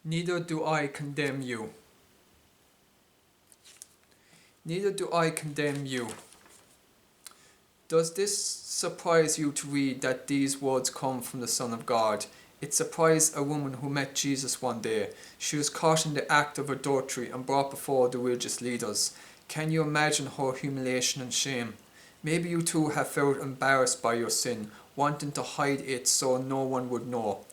Neither do I condemn you. Neither do I condemn you. Does this surprise you to read that these words come from the Son of God? It surprised a woman who met Jesus one day. She was caught in the act of adultery and brought before the religious leaders. Can you imagine her humiliation and shame? Maybe you too have felt embarrassed by your sin, wanting to hide it so no one would know.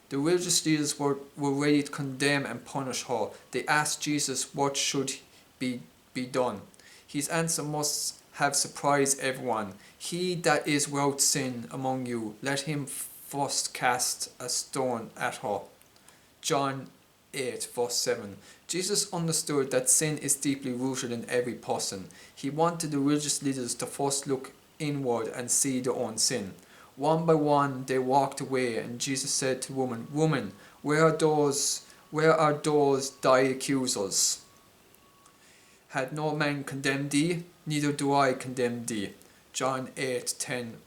The religious leaders were ready to condemn and punish her. They asked Jesus what should be done. His answer must have surprised everyone. He that is without sin among you, let him first cast a stone at her. John 8 verse 7. Jesus understood that sin is deeply rooted in every person. He wanted the religious leaders to first look inward and see their own sin. One by one they walked away, and Jesus said to the woman, "Woman, where are those thy accusers? Had no man condemned thee? Neither do I condemn thee." John 8:10,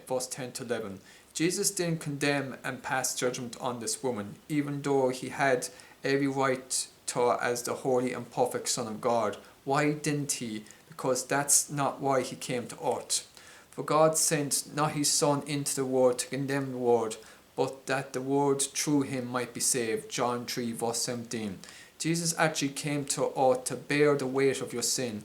verse 10 to 11. Jesus didn't condemn and pass judgment on this woman, even though he had every right to her as the holy and perfect Son of God. Why didn't he? Because that's not why he came to earth. For God sent not his Son into the world to condemn the world, but that the world through him might be saved. John 3 verse 17. Jesus actually came to earth to bear the weight of your sin,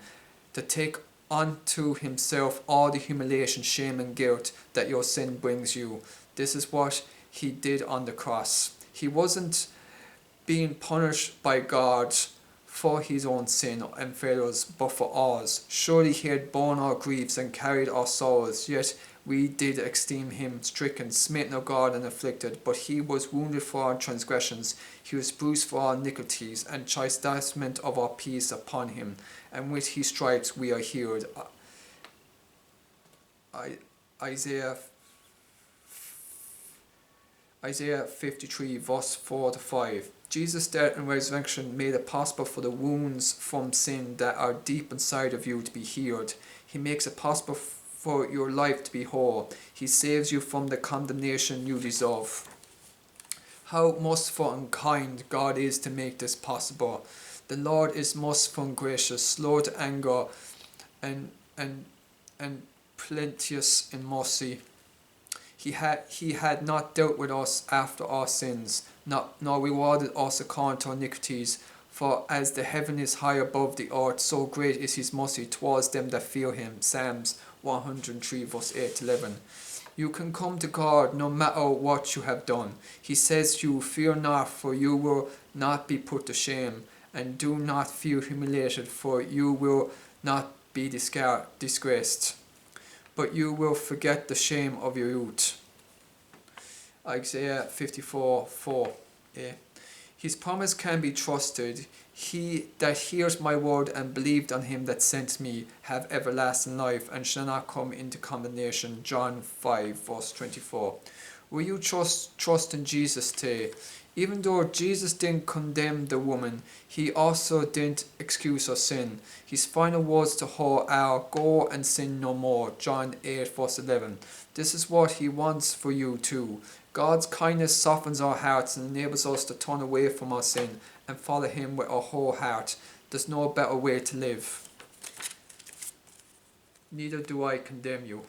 to take onto himself all the humiliation, shame and guilt that your sin brings you. This is what he did on the cross. He wasn't being punished by God for his own sin and failures, but for ours. Surely he had borne our griefs and carried our sorrows, yet we did esteem him stricken, smitten of God, and afflicted. But he was wounded for our transgressions, he was bruised for our iniquities, and chastisement of our peace upon him, and with his stripes we are healed. Isaiah 53 verse 4 to 5. Jesus' death and resurrection made it possible for the wounds from sin that are deep inside of you to be healed. He makes it possible for your life to be whole. He saves you from the condemnation you deserve. How merciful and kind God is to make this possible. The Lord is merciful and gracious, slow to anger, and plenteous in mercy. He had not dealt with us after our sins, nor rewarded us according to our iniquities. For as the heaven is high above the earth, so great is his mercy towards them that fear him. Psalms 103 verse 8 to 11. You can come to God no matter what you have done. He says to you, "Fear not, for you will not be put to shame, and do not feel humiliated, for you will not be disgraced, but you will forget the shame of your youth." Isaiah 54:4. His promise can be trusted. He that hears my word and believed on him that sent me have everlasting life, and shall not come into condemnation. John 5 verse 24. Will you trust in Jesus today? Even though Jesus didn't condemn the woman, he also didn't excuse her sin. His final words to her are, "Go and sin no more." John 8 verse 11. This is what he wants for you too. God's kindness softens our hearts and enables us to turn away from our sin and follow him with our whole heart. There's no better way to live. Neither do I condemn you.